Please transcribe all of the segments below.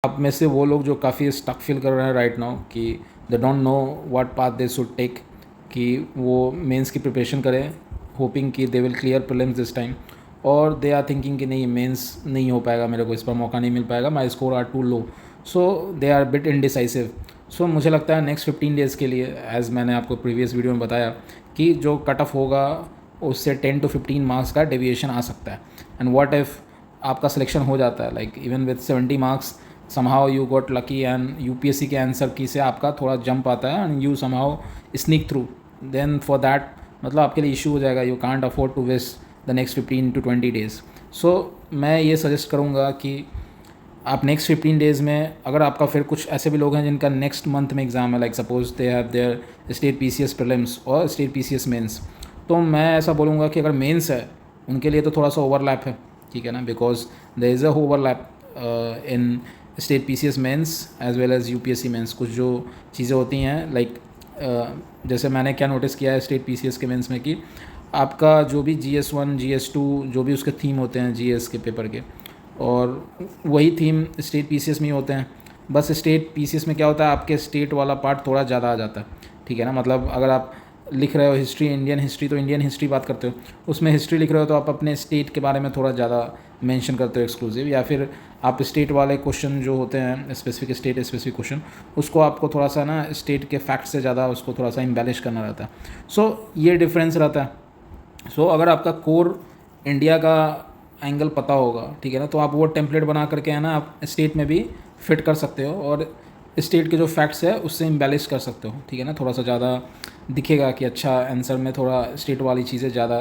आप में से वो लोग जो काफ़ी स्टक फील कर रहे हैं राइट नाउ कि they don't know what path they should take, कि वो मेंस की प्रिपरेशन करें होपिंग कि they will clear prelims this time, और दे आर थिंकिंग कि नहीं मेंस नहीं हो पाएगा, मेरे को इस पर मौका नहीं मिल पाएगा, my score are too low, so they are bit indecisive. So मुझे लगता है नेक्स्ट 15 डेज़ के लिए, एज़ मैंने आपको प्रीवियस वीडियो में बताया, कि जो कट ऑफ होगा उससे 10 to 15 मार्क्स का डेविएशन आ सकता है। एंड व्हाट इफ़ आपका सिलेक्शन हो जाता है, like even with 70 marks somehow you got lucky and UPSC के आंसर की से आपका थोड़ा जंप आता है and you somehow sneak through, then for that मतलब आपके लिए इशू हो जाएगा, you can't afford to waste the next 15 to 20 days. So मैं ये सजेस्ट करूँगा कि आप नेक्स्ट 15 डेज़ में, अगर आपका फिर कुछ ऐसे भी लोग हैं जिनका नेक्स्ट मंथ में एग्ज़ाम है, like suppose they have their state PCS prelims और स्टेट पीसीएस मेंस, तो मैं ऐसा बोलूँगा कि अगर मेंस है उनके लिए तो थोड़ा सा ओवरलैप है, ठीक है ना, because there is a overlap in state PCS mains as well as UPSC mains. कुछ जो चीज़ें होती हैं लाइक जैसे मैंने क्या नोटिस किया है स्टेट पीसीएस के मेंस में, कि आपका जो भी GS1 GS2 जो भी उसके थीम होते हैं GS के पेपर के, और वही थीम स्टेट पीसीएस में ही होते हैं, बस स्टेट पीसीएस में क्या होता है आपके स्टेट वाला पार्ट थोड़ा ज़्यादा आ जाता है, ठीक है ना। मतलब अगर आप लिख रहे हो हिस्ट्री, इंडियन हिस्ट्री, तो इंडियन हिस्ट्री बात करते हो, उसमें हिस्ट्री लिख रहे हो तो आप अपने स्टेट के बारे में थोड़ा ज़्यादा मेंशन करते हो एक्सक्लूसिव, या फिर आप स्टेट वाले क्वेश्चन जो होते हैं स्पेसिफिक स्टेट स्पेसिफिक क्वेश्चन, उसको आपको थोड़ा सा ना स्टेट के फैक्ट से ज़्यादा उसको थोड़ा सा इम्बेलिश करना रहता है। सो ये डिफरेंस रहता है। सो अगर आपका कोर इंडिया का एंगल पता होगा, ठीक है ना, तो आप वो टेम्पलेट बना करके है ना आप स्टेट में भी फिट कर सकते हो और स्टेट के जो फैक्ट्स है उससे इम्बेलिश कर सकते हो, ठीक है ना, थोड़ा सा ज़्यादा दिखेगा कि अच्छा आंसर में थोड़ा स्टेट वाली चीज़ें ज़्यादा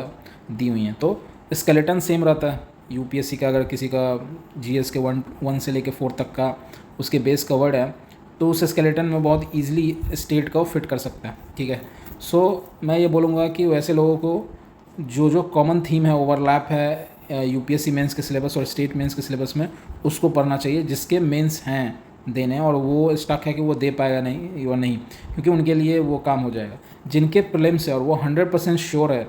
दी हुई हैं। तो स्केलेटन सेम रहता है यूपीएससी का, अगर किसी का जीएस के 1 से लेके 4 तक का उसके बेस कवर्ड है तो उस स्केलेटन में बहुत ईजिली स्टेट को फिट कर सकता है, ठीक है। सो मैं ये बोलूँगा कि वैसे लोगों को जो जो कॉमन थीम है, ओवरलैप है यूपीएससी मेंस के सिलेबस और स्टेट मेंस के सिलेबस में, उसको पढ़ना चाहिए जिसके मेंस हैं देने, और वो स्टक है कि वो दे पाएगा नहीं या नहीं, क्योंकि उनके लिए वो काम हो जाएगा। जिनके प्रीलिम्स है और वो 100% श्योर है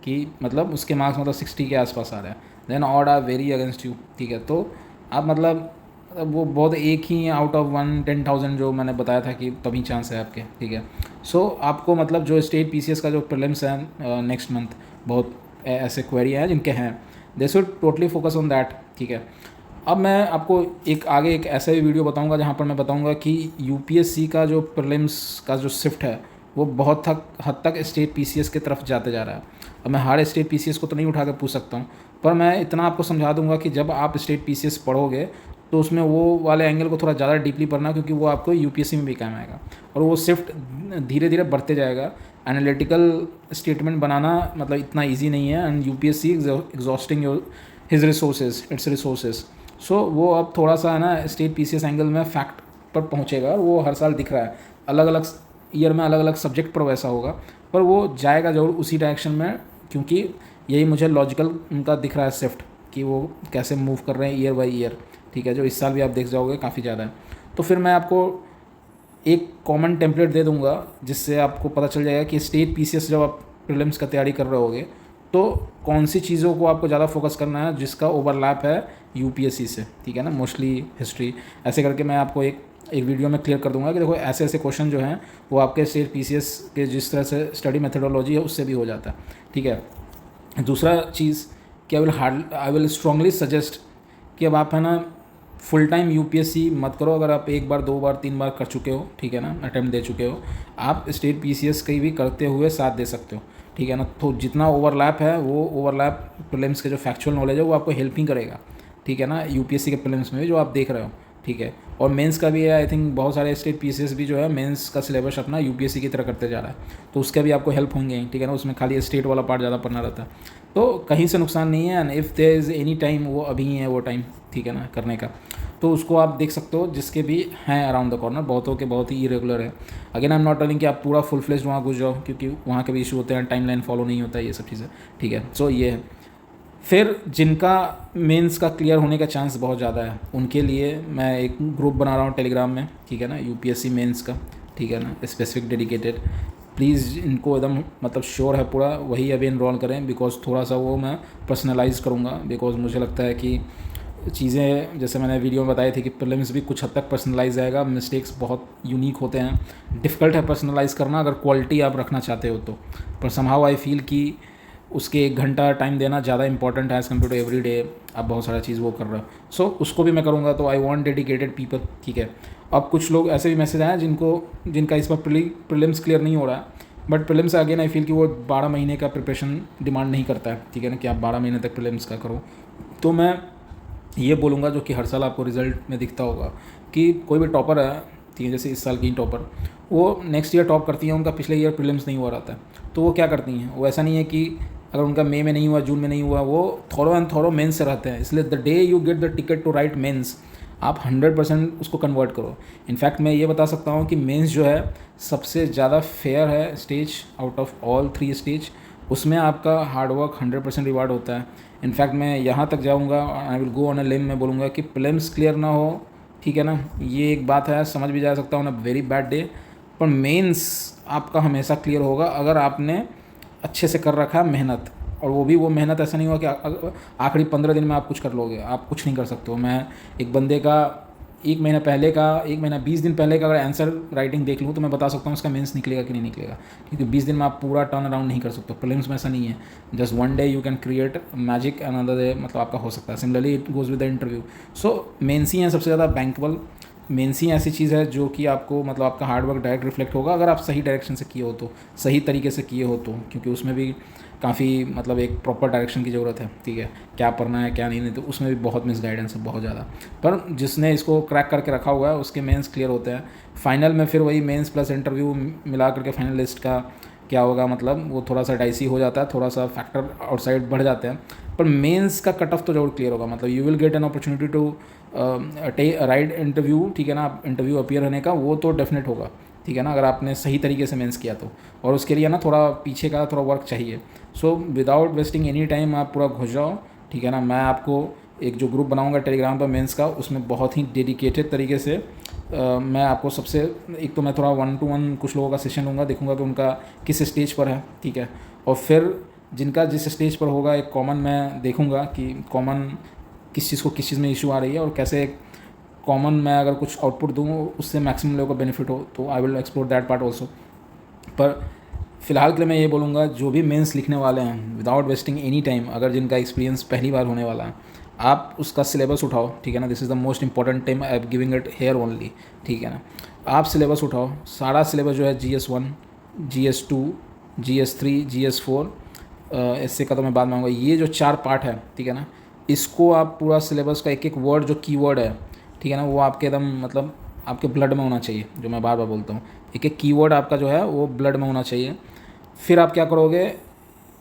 कि मतलब उसके मार्क्स मतलब 60 के आसपास आ रहा है, then odd are very against you, ठीक है। तो आप मतलब वो बहुत एक ही आउट ऑफ 10,000 जो मैंने बताया था कि तभी चांस है आपके, ठीक है। सो आपको मतलब जो स्टेट पीसीएस का जो प्रीलिम्स है नेक्स्ट मंथ, बहुत ऐसे क्वेरी हैं जिनके हैं, they should totally focus on that, ठीक है। अब मैं आपको एक ऐसा भी वीडियो बताऊंगा जहां पर मैं बताऊंगा कि यूपीएससी का जो प्रीलिम्स का जो शिफ्ट है वो बहुत हद तक स्टेट पीसीएस की तरफ जाते जा रहा है। अब मैं हर स्टेट पीसीएस को तो नहीं उठा कर पूछ सकता हूँ, पर मैं इतना आपको समझा दूंगा कि जब आप स्टेट पीसीएस पढ़ोगे तो उसमें वो वाले एंगल को थोड़ा ज़्यादा डीपली पढ़ना, क्योंकि वो आपको यूपीएससी में भी काम आएगा और वो शिफ्ट धीरे धीरे बढ़ते जाएगा। एनालिटिकल स्टेटमेंट बनाना मतलब इतना ईजी नहीं है, and UPSC exhausting his resources it's resources. So वो अब थोड़ा सा है ना स्टेट पीसीएस एंगल में फैक्ट पर पहुँचेगा, और वो हर साल दिख रहा है, अलग अलग ईयर में अलग अलग सब्जेक्ट पर वैसा होगा, पर वो जाएगा ज़रूर उसी डायरेक्शन में, क्योंकि यही मुझे लॉजिकल उनका दिख रहा है शिफ्ट कि वो कैसे मूव कर रहे हैं ईयर बाई ईयर, ठीक है, जो इस साल भी आप देख जाओगे काफ़ी ज़्यादा है। तो फिर मैं आपको एक कॉमन टेम्पलेट दे दूंगा जिससे आपको पता चल जाएगा कि स्टेट पीसीएस जब आप प्रीलिम्स का तैयारी कर रहे होगे तो कौन सी चीज़ों को आपको ज़्यादा फोकस करना है जिसका ओवरलैप है यूपीएससी से, ठीक है ना, मोस्टली हिस्ट्री, ऐसे करके मैं आपको एक वीडियो में क्लियर कर दूंगा कि देखो ऐसे ऐसे क्वेश्चन जो हैं वो आपके स्टेट पीसीएस के जिस तरह से स्टडी मेथडोलॉजी है उससे भी हो जाता है, ठीक है। दूसरा चीज़ कि आई विल स्ट्रांगली सजेस्ट कि अब आप है ना फुल टाइम यूपीएससी मत करो। अगर आप 1 बार 2 बार 3 बार कर चुके हो, ठीक है ना, अटैम्प्ट दे चुके हो, आप स्टेट पीसीएस कहीं भी करते हुए साथ दे सकते हो, ठीक है ना। तो जितना ओवरलैप है वो ओवरलैप प्रीलिम्स के जो फैक्चुअल नॉलेज है वो आपको हेल्प ही करेगा, ठीक है ना, यूपीएससी के प्रीलिम्स में भी जो आप देख रहे हो, ठीक है। और मेंस का भी है, आई थिंक बहुत सारे स्टेट पीसीएस भी जो है मेंस का सिलेबस अपना यूपीएससी की तरह करते जा रहा है, तो उसके भी आपको हेल्प होंगे, ठीक है ना, उसमें खाली स्टेट वाला पार्ट ज़्यादा पढ़ना रहता है, तो कहीं से नुकसान नहीं है। And if there is any time, वो अभी ही है वो टाइम, ठीक है ना, करने का, तो उसको आप देख सकते हो, जिसके भी हैं अराउंड द कॉर्नर, बहुतों के बहुत ही इरेगुलर है। Again I am not telling कि आप पूरा फुल फ्लेज्ड वहाँ घुस जाओ, क्योंकि वहाँ के भी इशू होते हैं, टाइम लाइन फॉलो नहीं होता है, ये सब चीज़ें, ठीक है। सो ये है। फिर जिनका मेंस का क्लियर होने का चांस बहुत ज़्यादा है उनके लिए मैं एक ग्रुप बना रहा हूँ टेलीग्राम में, ठीक है ना, यूपीएससी मेंस का, ठीक है ना, स्पेसिफिक डेडिकेटेड। प्लीज़ इनको एकदम मतलब श्योर है पूरा, वही अभी इनरोल करें, बिकॉज थोड़ा सा वो मैं पर्सनलाइज करूँगा, बिकॉज मुझे लगता है कि चीज़ें जैसे मैंने वीडियो में बताई थी कि प्रीलिम्स भी कुछ हद तक पर्सनलाइज आएगा, मिस्टेक्स बहुत यूनिक होते हैं, डिफ़िकल्ट है पर्सनलाइज करना अगर क्वालिटी आप रखना चाहते हो तो। पर समहाउ आई फील कि उसके 1 घंटा टाइम देना ज़्यादा इंपॉर्टेंट है as compare to every day आप बहुत सारा चीज़ वो कर रहे हो। सो उसको भी मैं करूँगा, तो आई वॉन्ट डेडिकेटेड पीपल, ठीक है। अब कुछ लोग ऐसे भी मैसेज आए जिनका इस बार प्रीलिम्स क्लियर नहीं हो रहा है, but prelims again I feel कि वो 12 महीने का प्रिपरेशन डिमांड नहीं करता है, ठीक है ना, कि आप 12 महीने तक प्रीलिम्स का करो। तो मैं ये बोलूँगा, जो कि हर साल आपको रिजल्ट में दिखता होगा, कि कोई भी टॉपर है, ठीक है, जैसे इस साल की टॉपर, वो नेक्स्ट ईयर टॉप करती हैं, उनका पिछले ईयर प्रीलिम्स नहीं हुआ रहता है, तो वो क्या करती हैं, वो ऐसा नहीं है कि अगर उनका मई में नहीं हुआ, जून में नहीं हुआ, वो थोरो एंड थोरो मेंस से रहते हैं। इसलिए the day you get the ticket to write mains, आप 100% उसको कन्वर्ट करो। इनफैक्ट मैं ये बता सकता हूँ कि मेंस जो है सबसे ज़्यादा फेयर है stage out of all 3 stage. उसमें आपका हार्डवर्क 100% रिवार्ड होता है। इनफैक्ट मैं यहाँ तक जाऊँगा, I will go on a लिम, मैं बोलूँगा कि प्रीलिम्स क्लियर ना हो, ठीक है ना, ये एक बात है, समझ भी जा सकता हूँ, on a very bad day, पर मेंस आपका हमेशा क्लियर होगा अगर आपने अच्छे से कर रखा है मेहनत। और वो भी वो मेहनत ऐसा नहीं हुआ कि आखिरी 15 दिन में आप कुछ कर लोगे, आप कुछ नहीं कर सकते हो। मैं एक बंदे का 1 महीना पहले का, 1 महीना 20 दिन पहले का अगर आंसर राइटिंग देख लूँ तो मैं बता सकता हूँ उसका मेंस निकलेगा कि नहीं निकलेगा, क्योंकि 20 दिन में आप पूरा टर्न अराउंड नहीं कर सकते। प्रीलिम्स में ऐसा नहीं है, just 1 day you can create magic, another day मतलब आपका हो सकता है। Similarly it goes with the interview. So mains ही हैं सबसे ज़्यादा बैंकेबल। मेंस ही ऐसी चीज़ है जो कि आपको मतलब आपका हार्डवर्क डायरेक्ट रिफ्लेक्ट होगा अगर आप सही डायरेक्शन से किए हो तो, सही तरीके से किए हो तो, क्योंकि उसमें भी काफ़ी मतलब एक प्रॉपर डायरेक्शन की ज़रूरत है, ठीक है, क्या पढ़ना है क्या नहीं, तो उसमें भी बहुत मिसगाइडेंस है, बहुत ज़्यादा। पर जिसने इसको क्रैक करके रखा हुआ है उसके मेंस क्लियर होते हैं। फाइनल में फिर वही मेंस प्लस इंटरव्यू मिला करके फाइनल लिस्ट का क्या होगा, मतलब वो थोड़ा सा डाइसी हो जाता है, थोड़ा सा फैक्टर आउटसाइड बढ़ जाते हैं, पर मेंस का कट ऑफ तो जरूर क्लियर होगा। मतलब you will get an opportunity to write interview, ठीक है ना, इंटरव्यू अपीयर होने का वो तो डेफिनेट होगा, ठीक है ना, अगर आपने सही तरीके से मेंस किया तो। और उसके लिए ना थोड़ा पीछे का थोड़ा वर्क चाहिए। So without wasting any time आप पूरा घुस जाओ, ठीक है ना। मैं आपको एक जो ग्रुप बनाऊंगा टेलीग्राम पर मेंस का, उसमें बहुत ही डेडिकेटेड तरीके से मैं आपको सबसे, एक तो मैं थोड़ा 1 to 1 कुछ लोगों का सेशन लूँगा, देखूंगा कि उनका किस स्टेज पर है, ठीक है, और फिर जिनका जिस स्टेज पर होगा एक कॉमन मैं देखूंगा कि कॉमन किस चीज़ को किस चीज़ में इशू आ रही है, और कैसे कॉमन मैं अगर कुछ आउटपुट दूँ उससे मैक्सिमम लोगों को बेनिफिट हो, तो I will explore that part also. पर फिलहाल के लिए मैं ये बोलूँगा, जो भी मेंस लिखने वाले हैं, विदाउट वेस्टिंग एनी टाइम, अगर जिनका एक्सपीरियंस पहली बार होने वाला है, आप उसका सिलेबस उठाओ, ठीक है ना। This is the most important time, I am giving it here only, ठीक है ना। आप सिलेबस उठाओ, सारा सिलेबस जो है GS1, GS2, GS3, GS4, इससे का तो मैं बाद में आऊँगा, ये जो 4 पार्ट है, ठीक है ना, इसको आप पूरा सिलेबस का एक एक वर्ड जो कीवर्ड है, ठीक है ना, वो आपके एकदम मतलब आपके ब्लड में होना चाहिए, जो मैं बार बार बोलता हूँ, एक एक कीवर्ड आपका जो है वो ब्लड में होना चाहिए। फिर आप क्या करोगे,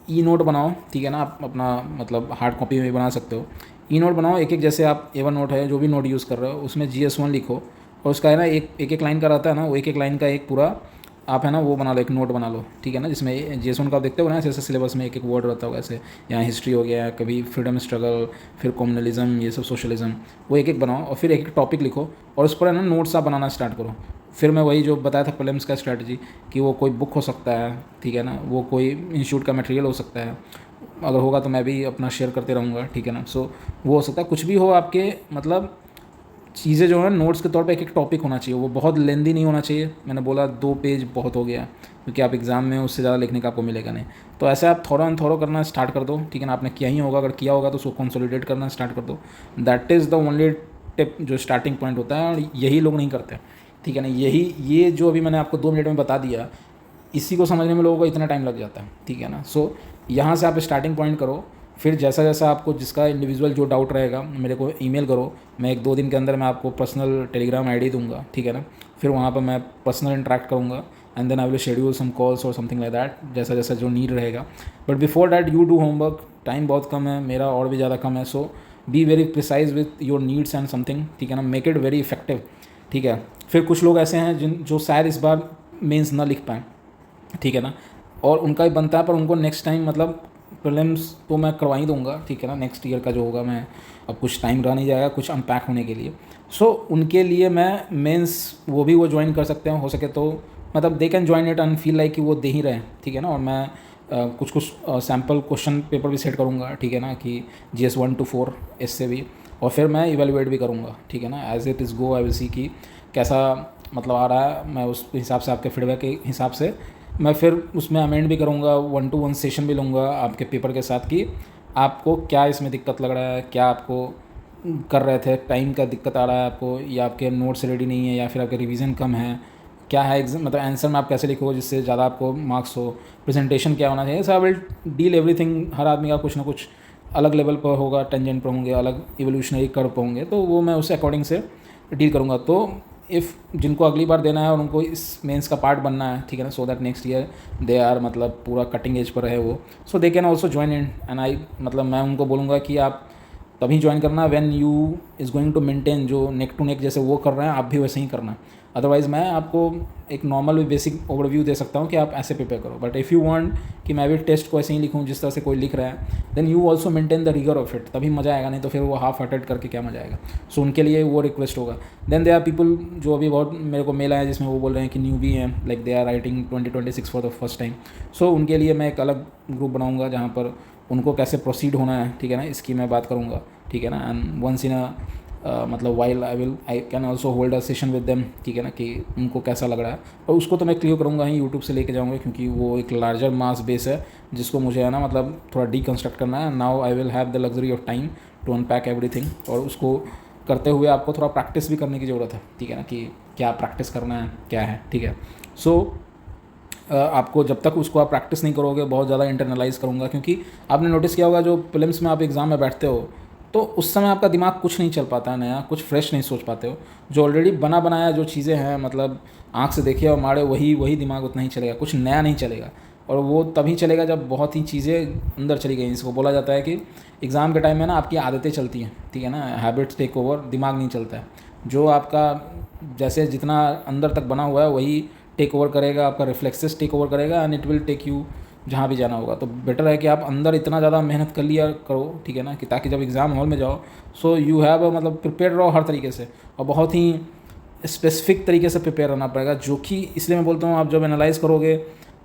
ई नोट बनाओ, ठीक है ना, आप अपना मतलब हार्ड कॉपी में भी बना सकते हो। ई नोट बनाओ, एक एक, जैसे आप A1 नोट है, जो भी नोट यूज़ कर रहे हो उसमें GS1 लिखो, और उसका है ना एक लाइन का रहता है ना, वो एक लाइन का एक पूरा आप है ना वो बना लो, एक नोट बना लो, ठीक है ना, जिसमें GS1 का आप देखते हो ना, ऐसे ऐसे सिलेबस में एक एक वर्ड रहता होगा, ऐसे यहाँ हिस्ट्री हो गया, कभी फ्रीडम स्ट्रगल, फिर कम्युनलिज्म, ये सब सोशलिज्म, वो एक एक बनाओ, और फिर एक एक टॉपिक लिखो, और उस पर है ना नोट्स आप बनाना स्टार्ट करो। फिर मैं वही जो बताया था प्रीलिम्स का स्ट्रैटेजी, कि वो कोई बुक हो सकता है, ठीक है ना, वो कोई इंस्टीट्यूट का मटेरियल हो सकता है, अगर होगा तो मैं भी अपना शेयर करते रहूँगा, ठीक है ना। सो वो हो सकता है कुछ भी हो, आपके मतलब चीज़ें जो है नोट्स के तौर पे एक एक टॉपिक होना चाहिए, वो बहुत लेंदी नहीं होना चाहिए। मैंने बोला 2 पेज बहुत हो गया, क्योंकि आप एग्ज़ाम में उससे ज़्यादा लिखने का आपको मिलेगा नहीं। तो ऐसे आप थोड़ा एंड थोड़ा करना स्टार्ट कर दो, ठीक है ना, आपने किया ही होगा, अगर किया होगा तो उसको कंसोलिडेट करना स्टार्ट कर दो। That is the only tip जो स्टार्टिंग पॉइंट होता है, और यही लोग नहीं करते, ठीक है ना। ये जो अभी मैंने आपको 2 मिनट में बता दिया, इसी को समझने में लोगों को इतना टाइम लग जाता है, ठीक है ना। सो यहाँ से आप स्टार्टिंग पॉइंट करो, फिर जैसा जैसा आपको जिसका इंडिविजुअल जो डाउट रहेगा मेरे को ईमेल करो, मैं 1-2 दिन के अंदर मैं आपको पर्सनल टेलीग्राम आईडी दूंगा, ठीक है ना। फिर वहाँ पर मैं पर्सनल इंटरेक्ट करूँगा, and then I will schedule some calls और समथिंग लाइक दैट, जैसा जैसा जो नीड रहेगा। But before that you do homework, time बहुत कम है, मेरा और भी ज़्यादा कम है, so be very precise with your needs and something, ठीक है ना, मेक इट वेरी इफेक्टिव, ठीक है। फिर कुछ लोग ऐसे हैं जो शायद इस बार मेंस ना लिख पाएँ, ठीक है ना, और उनका ही बनता है, पर उनको नेक्स्ट टाइम मतलब प्रीलिम्स तो मैं करवा ही दूंगा, ठीक है ना, नेक्स्ट ईयर का जो होगा, मैं अब कुछ टाइम रह नहीं जाएगा कुछ अनपैक होने के लिए। सो उनके लिए मैं मेंस वो ज्वाइन कर सकते हैं, हो सके तो मतलब they can join it and feel like कि वो दे ही रहे हैं, ठीक है ना। और मैं कुछ सैम्पल क्वेश्चन पेपर भी सेट करूँगा, ठीक है ना, कि GS1 to 4 इससे भी, और फिर मैं इवेलुएट भी करूँगा, ठीक है ना, as it is go I will see कि कैसा मतलब आ रहा है। मैं उस हिसाब से आपके फीडबैक के हिसाब से मैं फिर उसमें अमेंड भी करूँगा, 1-to-1 सेशन भी लूँगा आपके पेपर के साथ कि आपको क्या इसमें दिक्कत लग रहा है, क्या आपको कर रहे थे टाइम का दिक्कत आ रहा है आपको, या आपके नोट्स रेडी नहीं है, या फिर आपके रिवीजन कम है, क्या है एग्जाम मतलब आंसर में आप कैसे लिखोगे जिससे ज़्यादा आपको मार्क्स हो, प्रेजेंटेशन क्या होना चाहिए। सो आई विल डील एवरीथिंग। हर आदमी का कुछ ना कुछ अलग लेवल पर होगा, टेंजेंट पर होंगे, अलग इवोल्यूशनरी कर्व पर होंगे, तो वो मैं उस अकॉर्डिंग से डील करूँगा। तो इफ़ जिनको अगली बार देना है और उनको इस मेंस का पार्ट बनना है, ठीक है ना, so that next year they are मतलब पूरा कटिंग एज पर है वो, so they can also join in. And I मतलब मैं उनको बोलूँगा कि आप तभी ज्वाइन करना when you is going to maintain, जो नेक टू नेक जैसे वो कर रहे हैं आप भी वैसे ही करना। अदरवाइज़ मैं आपको एक नॉर्मल बेसिक ओवरव्यू दे सकता हूँ कि आप ऐसे प्रिपेयर करो, बट इफ़ यू वांट कि मैं भी टेस्ट को ऐसे ही लिखूँ जिस तरह से कोई लिख रहा है, then you also maintain the rigour of it, तभी मज़ा आएगा, नहीं तो फिर वो हाफ हार्टेड करके क्या मज़ा आएगा। सो उनके लिए वो रिक्वेस्ट होगा। देन दे आर पीपल जो अभी बहुत मेरे को मेल आया जिसमें वो बोल रहे हैं कि न्यू भी हैं, like they are writing 2026 for the first time. So उनके लिए मैं एक अलग ग्रुप बनाऊँगा जहाँ पर उनको कैसे प्रोसीड होना है, ठीक है ना, इसकी मैं बात करूँगा, ठीक है ना। एंड वंस इन मतलब while I can also hold a session with them, ठीक है ना, कि उनको कैसा लग रहा है। और उसको तो मैं क्लियर करूँगा ही, यूट्यूब से लेके जाऊँगा, क्योंकि वो एक लार्जर मास बेस है जिसको मुझे है ना मतलब थोड़ा डीकंस्ट्रक्ट करना है। Now I will have the luxury of time to unpack everything, और उसको करते हुए आपको थोड़ा प्रैक्टिस भी करने की ज़रूरत है, ठीक है ना, कि क्या प्रैक्टिस करना है क्या है, ठीक है। सो आपको जब तक उसको आप प्रैक्टिस नहीं करोगे, बहुत ज़्यादा इंटरनलाइज करूँगा, क्योंकि आपने नोटिस किया होगा जो प्रीलिम्स में आप एग्ज़ाम में बैठते हो तो उस समय आपका दिमाग कुछ नहीं चल पाता है नया, कुछ फ्रेश नहीं सोच पाते हो। जो ऑलरेडी बना बनाया जो चीज़ें हैं मतलब आँख से देखिए और मारे वही दिमाग उतना ही चलेगा, कुछ नया नहीं चलेगा। और वो तभी चलेगा जब बहुत ही चीज़ें अंदर चली गई। इसको बोला जाता है कि एग्ज़ाम के टाइम में ना आपकी आदतें चलती हैं, ठीक है ना, हैबिट्स टेक ओवर, दिमाग नहीं चलता है। जो आपका जैसे जितना अंदर तक बना हुआ है वही टेक ओवर करेगा, आपका रिफ्लेक्सेस टेक ओवर करेगा, and it will take you जहाँ भी जाना होगा। तो बेटर है कि आप अंदर इतना ज़्यादा मेहनत कर लिया करो, ठीक है ना, कि ताकि जब एग्ज़ाम हॉल में जाओ सो यू हैव मतलब प्रिपेयर रहो हर तरीके से, और बहुत ही स्पेसिफिक तरीके से प्रिपेयर रहना पड़ेगा। जो कि इसलिए मैं बोलता हूँ आप जब एनालाइज करोगे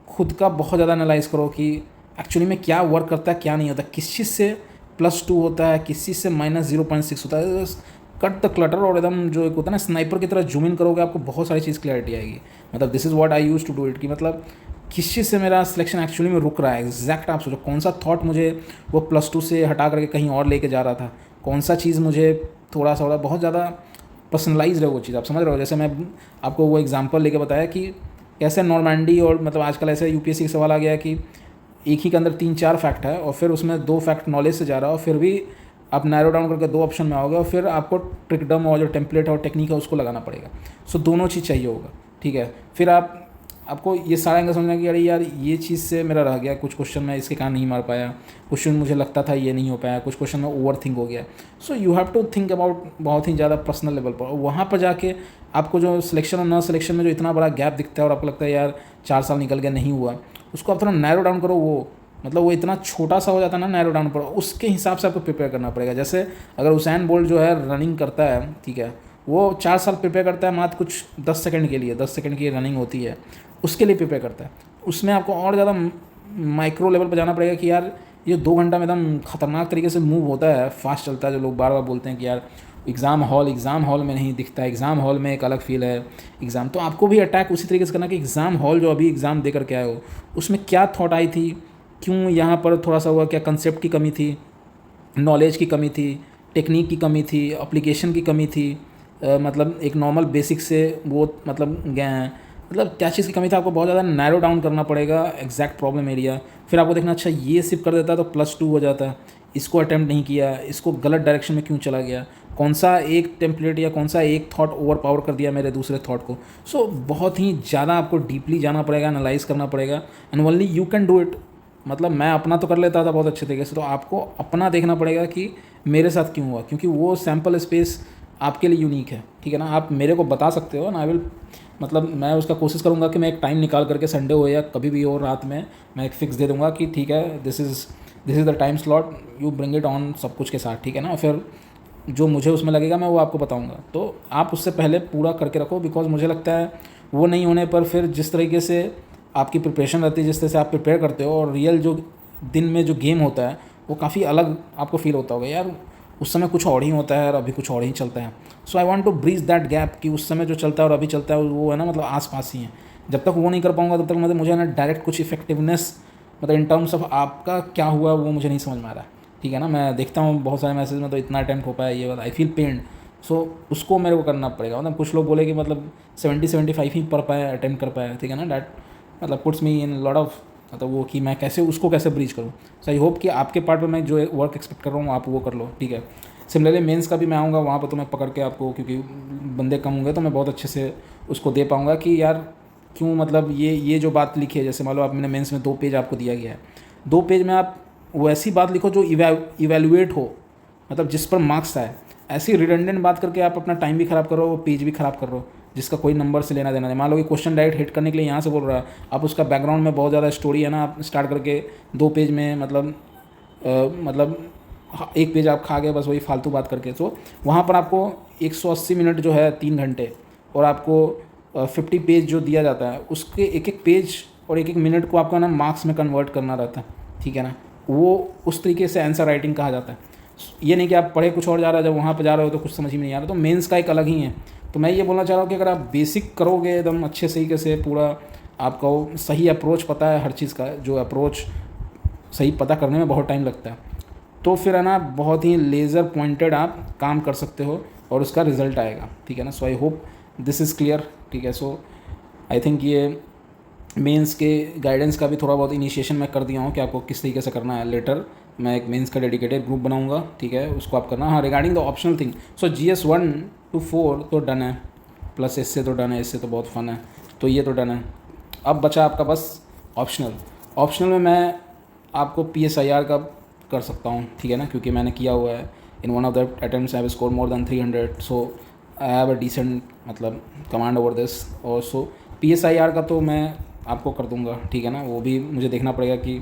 खुद का बहुत ज़्यादा एनालाइज करो कि एक्चुअली में क्या वर्क करता है क्या नहीं होता, किस चीज़ से +2 होता है, किस चीज़ से -0.6 होता है। कट द क्लटर, और एकदम जो एक होता है ना स्नाइपर की तरह जूम इन करोगे आपको बहुत सारी चीज़ क्लैरिटी आएगी। मतलब this is what I use to do it, कि मतलब किस चीज़ से मेरा सिलेक्शन एक्चुअली में रुक रहा है। एग्जैक्ट आप सोचो कौन सा थॉट मुझे वो +2 से हटा करके कहीं और लेके जा रहा था, कौन सा चीज़ मुझे थोड़ा सा बहुत ज़्यादा पर्सनलाइज है वो चीज़, आप समझ रहे हो। जैसे मैं आपको वो एग्जांपल लेके बताया कि कैसे नॉर्मैंडी, और मतलब आजकल ऐसे यूपीएससी का सवाल आ गया कि एक ही के अंदर 3-4 फैक्ट है और फिर उसमें 2 फैक्ट नॉलेज से जा रहा है, और फिर भी आप नैरो डाउन करके 2 ऑप्शन में आओगे, और फिर आपको ट्रिकडम और जो टेम्पलेट और टेक्निक है उसको लगाना पड़ेगा। सो दोनों चीज़ चाहिए होगा, ठीक है। फिर आपको ये सारा एंगल समझना कि अरे यार ये चीज़ से मेरा रह गया, कुछ क्वेश्चन में इसके कारण नहीं मार पाया, क्वेश्चन मुझे लगता था ये नहीं हो पाया, कुछ क्वेश्चन में ओवर थिंक हो गया। So you have to think about बहुत ही ज़्यादा पर्सनल लेवल पर। वहाँ पर जाके आपको जो सिलेक्शन और नॉन सिलेक्शन में जो इतना बड़ा गैप दिखता है और आपको लगता है यार 4 साल निकल गया नहीं हुआ, उसको आप थोड़ा नैरो डाउन करो। वो मतलब वो इतना छोटा सा हो जाता है ना नैरो डाउन पर, उसके हिसाब से आपको प्रिपेयर करना पड़ेगा। जैसे अगर हुसैन बोल्ट जो है रनिंग करता है, ठीक है, वो 4 साल प्रिपेयर करता है मात्र कुछ 10 सेकंड के लिए, 10 सेकंड की रनिंग होती है उसके लिए प्रिपेयर करता है। उसमें आपको और ज़्यादा माइक्रो लेवल पर जाना पड़ेगा कि यार ये 2 घंटा में एकदम खतरनाक तरीके से मूव होता है, फास्ट चलता है। जो लोग बार बार बोलते हैं कि यार एग्ज़ाम हॉल में नहीं दिखता, एग्ज़ाम हॉल में एक अलग फील है एग्ज़ाम। तो आपको भी अटैक उसी तरीके से करना कि एग्ज़ाम हॉल जो अभी एग्ज़ाम देकर के आए हो उसमें क्या थॉट आई थी, क्यों यहाँ पर थोड़ा सा हुआ, क्या कंसेप्ट की कमी थी, नॉलेज की कमी थी, टेक्निक की कमी थी, एप्लीकेशन की कमी थी, मतलब एक नॉर्मल बेसिक से वो मतलब गए हैं, मतलब क्या चीज़ की कमी था। आपको बहुत ज़्यादा नैरो डाउन करना पड़ेगा एग्जैक्ट प्रॉब्लम एरिया। फिर आपको देखना अच्छा ये सिर्फ कर देता तो +2 हो जाता, इसको अटैम्प्ट नहीं किया, इसको गलत डायरेक्शन में क्यों चला गया, कौन सा एक टेम्पलेट या कौन सा एक थॉट ओवर पावर कर दिया मेरे दूसरे थॉट को। सो बहुत ही ज़्यादा आपको डीपली जाना पड़ेगा, एनालाइज करना पड़ेगा, and only you can do it. मतलब मैं अपना तो कर लेता था बहुत अच्छे तरीके से, तो आपको अपना देखना पड़ेगा कि मेरे साथ क्यों हुआ, क्योंकि वो सैम्पल स्पेस आपके लिए यूनिक है, ठीक है ना। आप मेरे को बता सकते हो ना, आई विल मतलब मैं उसका कोशिश करूँगा कि मैं एक टाइम निकाल करके संडे हो या कभी भी हो रात में मैं एक फिक्स दे दूँगा कि ठीक है this is the time slot, you bring it on सब कुछ के साथ, ठीक है ना। फिर जो मुझे उसमें लगेगा मैं वो आपको बताऊँगा, तो आप उससे पहले पूरा करके रखो। बिकॉज मुझे लगता है वो नहीं होने पर फिर जिस तरीके से आपकी प्रिपरेशन रहती है, जिस तरह से आप प्रिपेयर करते हो और रियल जो दिन में जो गेम होता है वो काफ़ी अलग आपको फील होता होगा। यार उस समय कुछ और ही होता है और अभी कुछ और ही चलता है। So I want to bridge that gap कि उस समय जो चलता है और अभी चलता है वो है ना मतलब आस पास ही है। जब तक वो नहीं कर पाऊँगा तब तक मतलब मुझे ना डायरेक्ट कुछ इफेक्टिवनेस मतलब इन टर्म्स ऑफ आपका क्या हुआ वो मुझे नहीं समझ में आ रहा है, ठीक है ना। मैं देखता हूँ बहुत सारे मैसेज में तो इतना अटैम्प्ट हो पाया ये वाला, आई फील पेन्ड। सो उसको मेरे को करना पड़ेगा। मतलब कुछ लोग बोले कि मतलब 70-75 ही पढ़ पाया, अटैम्प्ट कर पाया, ठीक है ना। डैट मतलब puts me in lot of मतलब वो कि मैं कैसे उसको कैसे ब्रीच करूँ। सो आई होप कि आपके पार्ट में मैं जो वर्क एक्सपेक्ट कर रहा हूँ आप वो कर लो, ठीक है। सिमिलरली मेंस का भी मैं आऊँगा वहाँ पर तो मैं पकड़ के आपको, क्योंकि बंदे कम होंगे तो मैं बहुत अच्छे से उसको दे पाऊँगा कि यार क्यों मतलब ये जो बात लिखी है, जैसे मान लो आप मैंने मेंस में 2 पेज आपको दिया गया है, 2 पेज में आप वैसी बात लिखो जो इवेलुएट हो, मतलब जिस पर मार्क्स आए। ऐसी रिडंडेंट बात करके आप अपना टाइम भी ख़राब कर रहे हो, पेज भी ख़राब कर रहे हो, जिसका कोई नंबर से लेना देना नहीं। मान लो कि क्वेश्चन डायरेक्ट हिट करने के लिए यहाँ से बोल रहा है, आप उसका बैकग्राउंड में बहुत ज़्यादा स्टोरी है ना, आप स्टार्ट करके 2 पेज में मतलब एक पेज आप खा गए बस वही फालतू बात करके। तो वहाँ पर आपको 180 मिनट जो है 3 घंटे, और आपको 50 पेज जो दिया जाता है उसके एक एक पेज और एक एक मिनट को आपको ना मार्क्स में कन्वर्ट करना रहता है, ठीक है ना। वो उस तरीके से आंसर राइटिंग कहा जाता है। ये नहीं कि आप पढ़े कुछ और जा रहा है, जब वहाँ पर जा रहे हो तो कुछ समझ में नहीं आ रहा। तो मेंस का एक अलग ही है। तो मैं ये बोलना चाह रहा हूँ कि अगर आप बेसिक करोगे एकदम अच्छे तरीके से, पूरा आपको सही अप्रोच पता है हर चीज़ का, जो अप्रोच सही पता करने में बहुत टाइम लगता है, तो फिर है ना बहुत ही लेज़र पॉइंटेड आप काम कर सकते हो और उसका रिजल्ट आएगा, ठीक है ना। So I hope this is clear, ठीक है। सो आई थिंक ये मेंस के गाइडेंस का भी थोड़ा बहुत इनिशिएशन मैं कर दिया हूँ कि आपको किस तरीके से करना है। लेटर मैं एक मेंस का डेडिकेटेड ग्रुप बनाऊंगा, ठीक है, उसको आप करना। हाँ, regarding the optional thing, so GS 1 to 4 तो डन है, प्लस इससे तो डन है, इससे तो बहुत फन है, तो ये तो डन है। अब बचा आपका बस ऑप्शनल। ऑप्शनल में मैं आपको PSIR का कर सकता हूँ, ठीक है ना, क्योंकि मैंने किया हुआ है। In one of the attempts I have score more than 300, so I have a decent मतलब कमांड ओवर दिस। और सो PSIR का तो मैं आपको कर दूंगा, ठीक है ना। वो भी मुझे देखना पड़ेगा कि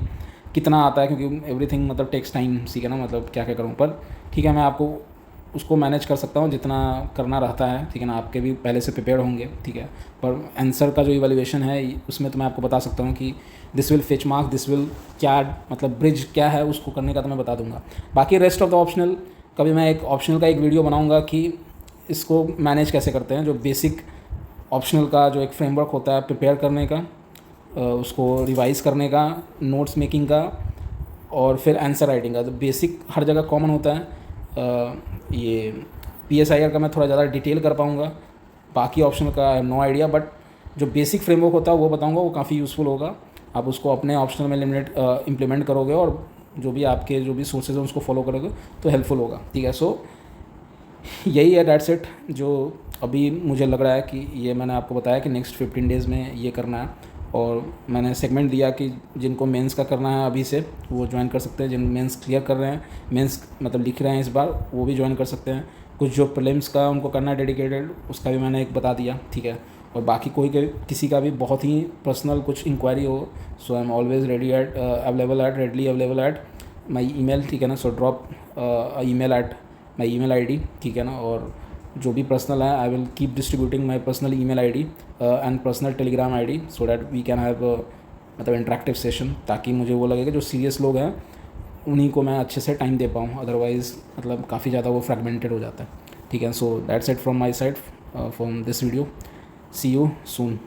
कितना आता है, क्योंकि एवरीथिंग मतलब टेक्स टाइम, ठीक है ना, मतलब क्या क्या करूँ। पर ठीक है, मैं आपको उसको मैनेज कर सकता हूँ जितना करना रहता है, ठीक है ना। आपके भी पहले से प्रिपेयर होंगे, ठीक है। पर आंसर का जो इवैल्यूएशन है उसमें तो मैं आपको बता सकता हूँ कि this will fetch mark, this will क्या मतलब ब्रिज क्या है उसको करने का तो मैं बता दूंगा। बाकी रेस्ट ऑफ द ऑप्शनल कभी मैं एक ऑप्शनल का एक वीडियो बनाऊंगा कि इसको मैनेज कैसे करते हैं। जो बेसिक ऑप्शनल का जो एक फ्रेमवर्क होता है प्रिपेयर करने का, उसको रिवाइज़ करने का, नोट्स मेकिंग का, और फिर आंसर राइटिंग का। तो बेसिक हर जगह कॉमन होता है। ये PSIR का मैं थोड़ा ज़्यादा डिटेल कर पाऊँगा, बाकी ऑप्शनल का I have no idea, but जो बेसिक फ्रेमवर्क होता है वो बताऊँगा, वो काफ़ी यूज़फुल होगा। आप उसको अपने ऑप्शनल में इम्प्लीमेंट करोगे और जो भी आपके जो भी सोर्सेज हैं उसको फॉलो करोगे तो हेल्पफुल होगा, ठीक है। सो यही है, डेट्स इट। जो अभी मुझे लग रहा है कि ये मैंने आपको बताया कि नेक्स्ट 15 डेज़ में ये करना है। और मैंने सेगमेंट दिया कि जिनको मेंस का करना है अभी से वो ज्वाइन कर सकते हैं, जिन मेंस क्लियर कर रहे हैं, मेंस मतलब लिख रहे हैं इस बार, वो भी ज्वाइन कर सकते हैं। कुछ जो प्रीलिम्स का उनको करना है डेडिकेटेड, उसका भी मैंने एक बता दिया, ठीक है। और बाकी किसी का भी बहुत ही पर्सनल कुछ इंक्वायरी हो, so I am always readily available at my email, ठीक है ना। So drop email at my email ID, ठीक है ना। और जो भी पर्सनल है I will keep distributing my personal email ID and personal Telegram ID, so that we can have मतलब इंटरेक्टिव सेशन, ताकि मुझे वो लगे कि जो सीरियस लोग हैं उन्हीं को मैं अच्छे से टाइम दे पाऊँ। अदरवाइज़ मतलब काफ़ी ज़्यादा वो फ्रेगमेंटेड हो जाता है, ठीक है। So that's it from my side from this video. See you soon.